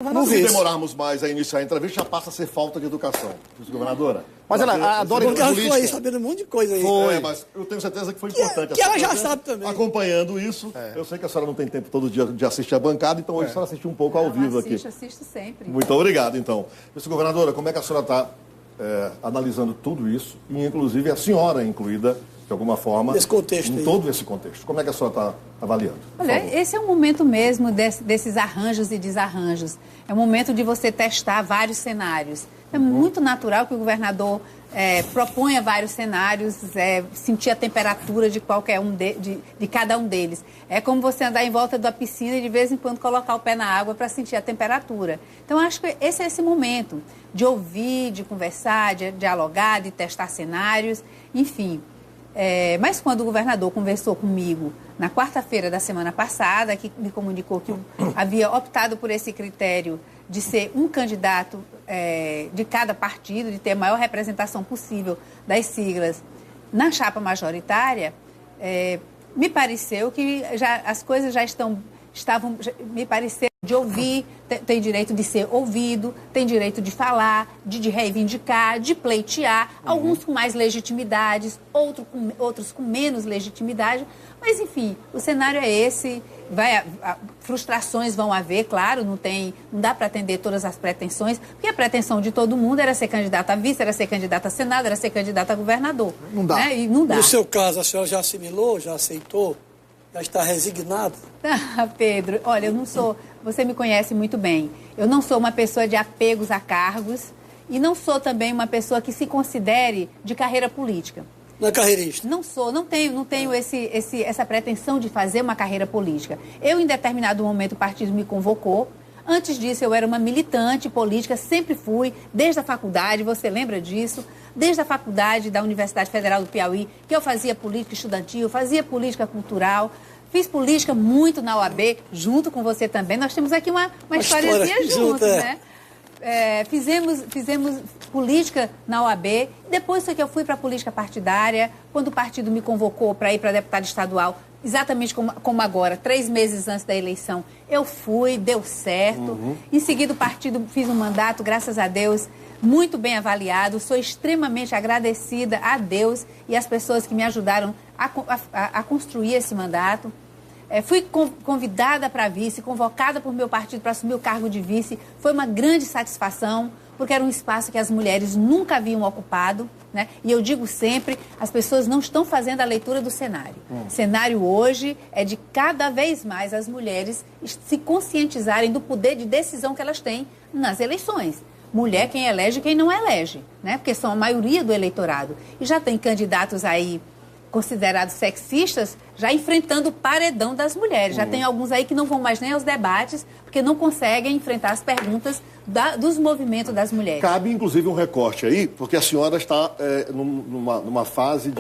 Se demorarmos mais a iniciar a entrevista, já passa a ser falta de educação. Governadora. Mas ela adora política. Foi sabendo um monte de coisa aí. Mas eu tenho certeza que foi importante. Que ela já sabe também. Acompanhando isso, eu sei que a senhora não tem tempo todo dia de assistir a bancada, então hoje a senhora assistiu um pouco ao vivo aqui. Assisto sempre. Muito obrigado, então. Governadora, como é que a senhora está analisando tudo isso, e inclusive a senhora incluída, de alguma forma, nesse contexto em todo esse contexto? Como é que a senhora está avaliando? Olha, esse é um momento mesmo desses arranjos e desarranjos. É um momento de você testar vários cenários. É muito natural que o governador proponha vários cenários, sentir a temperatura de qualquer um de cada um deles. É como você andar em volta da piscina e de vez em quando colocar o pé na água para sentir a temperatura. Então, acho que esse é esse momento de ouvir, de conversar, de dialogar, de testar cenários, enfim. Mas quando o governador conversou comigo na quarta-feira da semana passada, que me comunicou que havia optado por esse critério de ser um candidato de cada partido, de ter a maior representação possível das siglas na chapa majoritária, me pareceu que as coisas já estavam, me pareceu de ouvir, tem direito de ser ouvido, tem direito de falar, de reivindicar, de pleitear, alguns com mais legitimidades, outros com menos legitimidade, mas enfim, o cenário é esse, frustrações vão haver, claro, não dá para atender todas as pretensões, porque a pretensão de todo mundo era ser candidato a vice, era ser candidato a senado, era ser candidato a governador. Não dá. Né? E não dá. No seu caso, a senhora já assimilou, já aceitou? Já está resignado? Pedro, olha, eu não sou... Você me conhece muito bem. Eu não sou uma pessoa de apegos a cargos e não sou também uma pessoa que se considere de carreira política. Não é carreirista? Não sou, não tenho essa pretensão de fazer uma carreira política. Eu, em determinado momento, o partido me convocou. Antes disso, eu era uma militante política, sempre fui, desde a faculdade, você lembra disso? Desde a faculdade da Universidade Federal do Piauí, que eu fazia política estudantil, fazia política cultural, fiz política muito na OAB, junto com você também. Nós temos aqui uma historiazinha juntos, né? Fizemos política na OAB, depois foi que eu fui para a política partidária, quando o partido me convocou para ir para deputado estadual, exatamente como agora, 3 meses antes da eleição, eu fui, deu certo. Em seguida, o partido fiz um mandato, graças a Deus, muito bem avaliado. Sou extremamente agradecida a Deus e às pessoas que me ajudaram a construir esse mandato. Fui convidada para vice, convocada por meu partido para assumir o cargo de vice. Foi uma grande satisfação, porque era um espaço que as mulheres nunca haviam ocupado, né? E eu digo sempre, as pessoas não estão fazendo a leitura do cenário. O cenário hoje é de cada vez mais as mulheres se conscientizarem do poder de decisão que elas têm nas eleições. Mulher quem elege e quem não elege, né? Porque são a maioria do eleitorado. E já tem candidatos aí considerados sexistas, já enfrentando o paredão das mulheres. Já tem alguns aí que não vão mais nem aos debates, porque não conseguem enfrentar as perguntas dos movimentos das mulheres. Cabe, inclusive, um recorte aí, porque a senhora está numa fase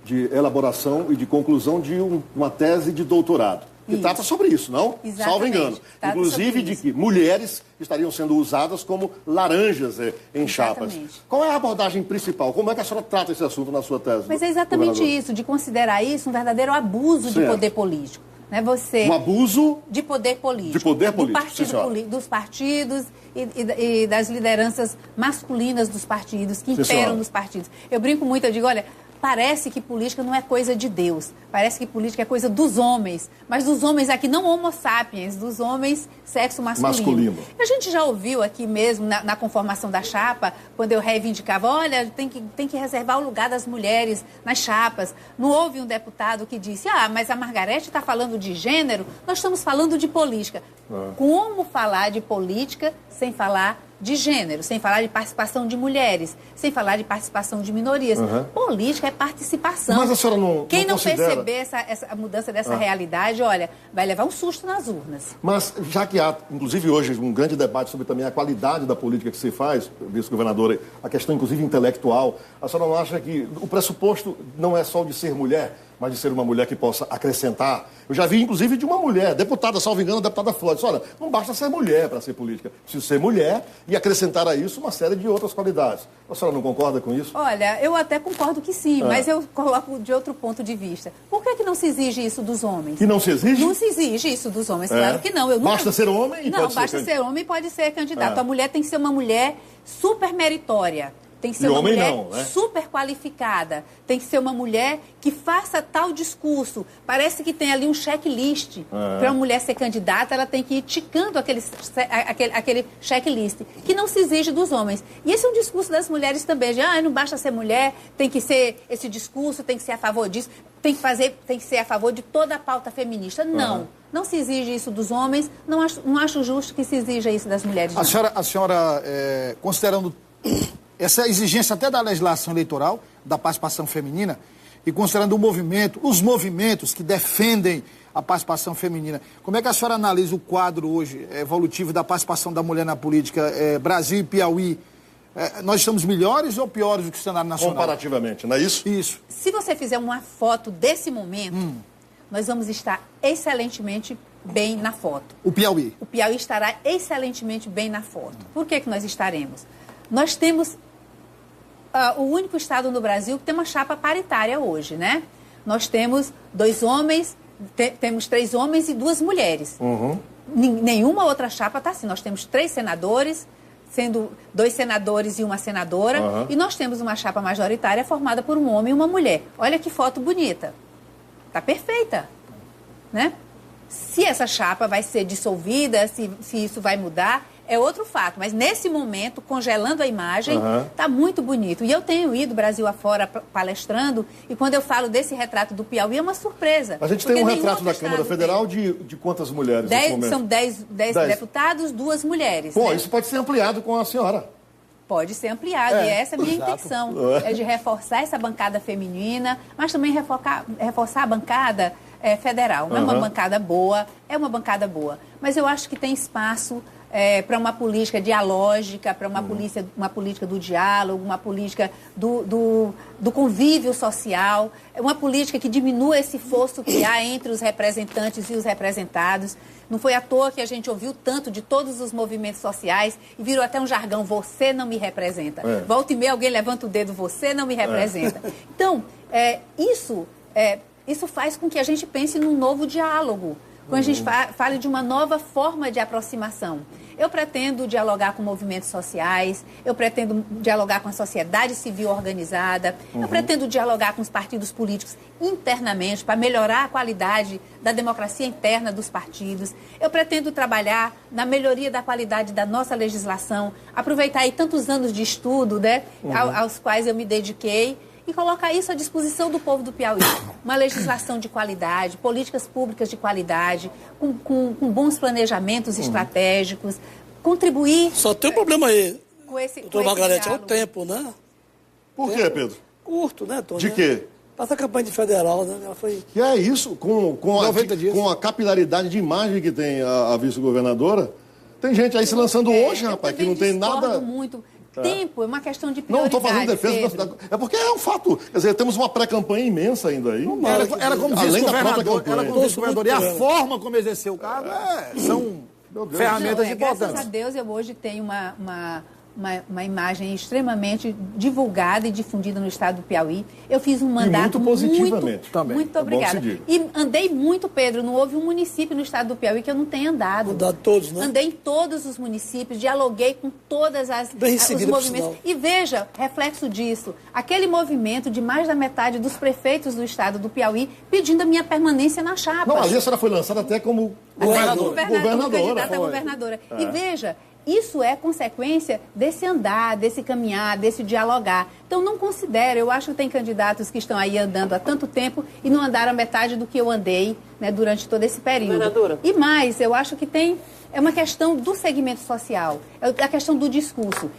de elaboração e de conclusão de uma tese de doutorado. Que trata sobre isso, não? Exatamente. Salvo engano. Inclusive de que mulheres estariam sendo usadas como laranjas em chapas. Qual é a abordagem principal? Como é que a senhora trata esse assunto na sua tese? Mas é exatamente isso, de considerar isso um verdadeiro abuso de poder político. Né? Um abuso de poder político. De poder político, dos partidos e das lideranças masculinas dos partidos, que imperam nos partidos. Eu brinco muito, eu digo, olha, parece que política não é coisa de Deus, parece que política é coisa dos homens, mas dos homens aqui não homo sapiens, dos homens sexo masculino. A gente já ouviu aqui mesmo, na conformação da chapa, quando eu reivindicava, olha, tem que reservar o lugar das mulheres nas chapas. Não houve um deputado que disse, mas a Margarete está falando de gênero, nós estamos falando de política. Como falar de política sem falar de gênero, sem falar de participação de mulheres, sem falar de participação de minorias. Política é participação. Mas a senhora não Quem não considera... perceber essa mudança dessa realidade, olha, vai levar um susto nas urnas. Mas já que há, inclusive hoje, um grande debate sobre também a qualidade da política que se faz, vice-governadora, a questão inclusive intelectual, a senhora não acha que o pressuposto não é só o de ser mulher, mas de ser uma mulher que possa acrescentar. Eu já vi, inclusive, de uma mulher, deputada, salvo engano, deputada Flores. Olha, não basta ser mulher para ser política. Preciso ser mulher e acrescentar a isso uma série de outras qualidades. A senhora não concorda com isso? Olha, eu até concordo que sim, mas eu coloco de outro ponto de vista. Por que não se exige isso dos homens? Que não se exige? Não se exige isso dos homens, claro que não. Basta ser homem e não, pode ser basta ser homem e pode ser candidato. A mulher tem que ser uma mulher super meritória. Tem que ser E uma homem mulher não, né? super qualificada. Tem que ser uma mulher que faça tal discurso. Parece que tem ali um checklist. Para uma mulher ser candidata, ela tem que ir ticando aquele checklist, que não se exige dos homens. E esse é um discurso das mulheres também. De, não basta ser mulher, tem que ser esse discurso, tem que ser a favor disso, tem que ser a favor de toda a pauta feminista. Não. Não se exige isso dos homens. Não acho justo que se exija isso das mulheres. A senhora considerando essa exigência até da legislação eleitoral, da participação feminina, e considerando os movimentos que defendem a participação feminina, como é que a senhora analisa o quadro hoje evolutivo da participação da mulher na política, Brasil e Piauí? Nós estamos melhores ou piores do que o cenário nacional? Comparativamente, não é isso? Isso. Se você fizer uma foto desse momento, nós vamos estar excelentemente bem na foto. O Piauí? O Piauí estará excelentemente bem na foto. Por que nós estaremos? Nós temos o único estado no Brasil que tem uma chapa paritária hoje, né? Nós temos 2 homens, temos 3 homens e 2 mulheres. Nenhuma outra chapa está assim. Nós temos 3 senadores, sendo 2 senadores e uma senadora, e nós temos uma chapa majoritária formada por um homem e uma mulher. Olha que foto bonita. Está perfeita, né? Se essa chapa vai ser dissolvida, se isso vai mudar, é outro fato. Mas nesse momento, congelando a imagem, está muito bonito. E eu tenho ido Brasil afora palestrando, e quando eu falo desse retrato do Piauí, é uma surpresa. A gente tem um retrato da Câmara Federal de quantas mulheres nesse momento? São 10 deputados, 2 mulheres. Pô, né? isso pode ser ampliado com a senhora. Pode ser ampliado, e essa é a minha intenção. É de reforçar essa bancada feminina, mas também reforçar a bancada federal. Não é uma bancada boa, é uma bancada boa. Mas eu acho que tem espaço para uma política dialógica, para uma política do diálogo, uma política do convívio social, uma política que diminua esse fosso que há entre os representantes e os representados. Não foi à toa que a gente ouviu tanto de todos os movimentos sociais e virou até um jargão, você não me representa. Volta e meia alguém levanta o dedo, você não me representa. Então, isso faz com que a gente pense num novo diálogo, quando a gente fale de uma nova forma de aproximação. Eu pretendo dialogar com movimentos sociais, eu pretendo dialogar com a sociedade civil organizada, eu pretendo dialogar com os partidos políticos internamente para melhorar a qualidade da democracia interna dos partidos. Eu pretendo trabalhar na melhoria da qualidade da nossa legislação, aproveitar aí tantos anos de estudo, né, aos quais eu me dediquei, e colocar isso à disposição do povo do Piauí. Uma legislação de qualidade, políticas públicas de qualidade, com bons planejamentos estratégicos, contribuir... Só tem um problema aí, doutor Margarete, é o tempo, né? Por quê, Pedro? Curto, né, Tony? De quê? Passa a campanha de federal, né? Ela foi... Que é isso, com a capilaridade de imagem que tem a vice-governadora, tem gente aí se lançando hoje, rapaz, que não tem nada... muito. Tempo é uma questão de Não, prioridade. estou fazendo defesa da cidade. É porque é um fato. Quer dizer, temos uma pré-campanha imensa ainda aí. Ela como além da própria vice-governador, campanha. E a forma como exerceu o cargo são ferramentas importantes. Graças a Deus, eu hoje tenho uma imagem extremamente divulgada e difundida no estado do Piauí. Eu fiz um mandato muito positivamente também. Muito É bom obrigada. que se diga. E andei muito, Pedro. Não houve um município no estado do Piauí que eu não tenha andado. Andado todos, né? Andei em todos os municípios, dialoguei com todas Bem os recebido, movimentos. por sinal. E veja, reflexo disso, aquele movimento de mais da metade dos prefeitos do estado do Piauí pedindo a minha permanência na chapa. Não, ali a senhora foi lançada até como Candidata a governadora. E veja, isso é consequência desse andar, desse caminhar, desse dialogar. Então, não considero, eu acho que tem candidatos que estão aí andando há tanto tempo e não andaram a metade do que eu andei, né, durante todo esse período. Governadora. E mais, eu acho que é uma questão do segmento social, é a questão do discurso.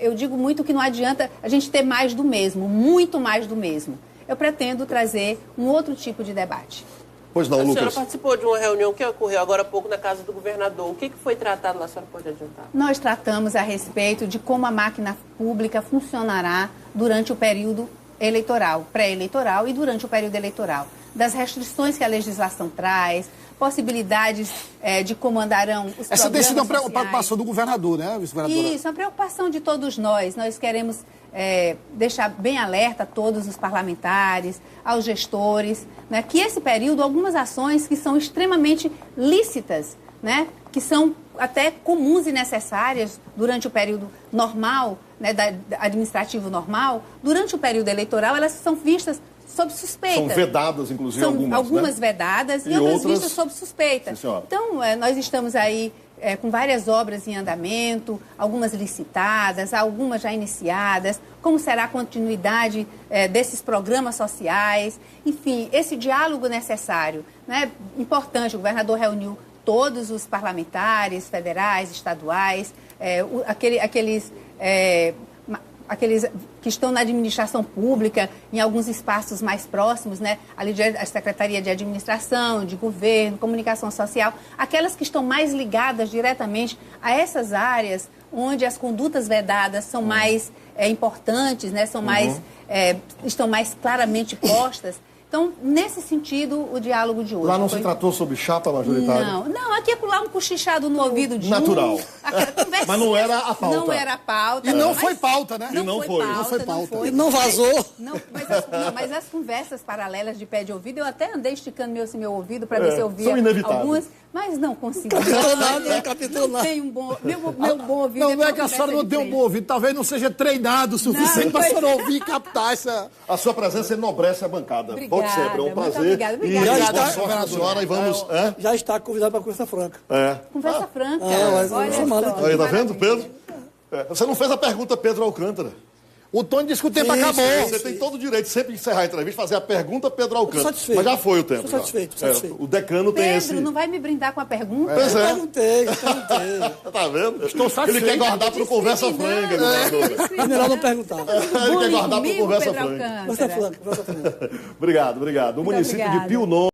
Eu digo muito que não adianta a gente ter mais do mesmo, muito mais do mesmo. Eu pretendo trazer um outro tipo de debate. Pois não, A senhora Lucas. participou de uma reunião que ocorreu agora há pouco na casa do governador. O que foi tratado lá? A senhora pode adiantar? Nós tratamos a respeito de como a máquina pública funcionará durante o período eleitoral, pré-eleitoral e durante o período eleitoral, das restrições que a legislação traz, possibilidades de como andarão os Essa tem sido uma sociais. preocupação do governador, né, vice-governadora? Isso, a preocupação de todos nós. Nós queremos deixar bem alerta a todos os parlamentares, aos gestores, né, que esse período, algumas ações que são extremamente lícitas, né, que são até comuns e necessárias durante o período normal, né, administrativo normal, durante o período eleitoral, elas são vistas sob suspeita. São vedadas, inclusive, são algumas, né? vedadas e outras vistas sob suspeita. Sim, então, nós estamos aí com várias obras em andamento, algumas licitadas, algumas já iniciadas, como será a continuidade desses programas sociais, enfim, esse diálogo necessário, né? Importante, o governador reuniu todos os parlamentares federais, estaduais, aqueles que estão na administração pública, em alguns espaços mais próximos, né? Ali a Secretaria de Administração, de Governo, Comunicação Social, aquelas que estão mais ligadas diretamente a essas áreas onde as condutas vedadas são mais importantes, né? São mais, estão mais claramente postas. Então, nesse sentido, o diálogo de hoje. Lá não se tratou sobre chapa majoritária? Não, aqui é pular um cochichado no ouvido de natural. Mas não era a pauta. Não era a pauta. E não foi pauta, né? Não foi. E não vazou. Mas as conversas paralelas de pé de ouvido, eu até andei esticando meu ouvido para ver se eu ouvia são inevitáveis. algumas, mas não consegui. Não captou nada. Tenho meu bom ouvido. Não é que a senhora não tem um bom ouvido, talvez não seja treinado o suficiente para a senhora ouvir e captar essa... A sua presença enobrece a bancada. Obrigada, Pode sempre, é um muito prazer. obrigada. E Já boa está, sorte para a senhora e vamos... Já está convidado para a Conversa Franca. Conversa franca. mas Olha chamada só, aqui. Aí, tá vendo, maravilha. Pedro? Você não fez a pergunta, Pedro Alcântara. O Tony disse que o tempo Isso, acabou. Você tem todo o direito de sempre encerrar a entrevista, fazer a pergunta, Pedro Alcântara. satisfeito. Mas já foi o tempo. Estou já. satisfeito, satisfeito. O decano tem esse... Pedro, não vai me brindar com a pergunta? Pois é. Perguntei. Tá vendo? Estou satisfeito. Ele quer guardar para o Conversa Franca, governador. É melhor não perguntar. Ele quer guardar para o Conversa Pedro Franca. Alcântara. Conversa Franca. Obrigado. O município de obrigada. Pio Nono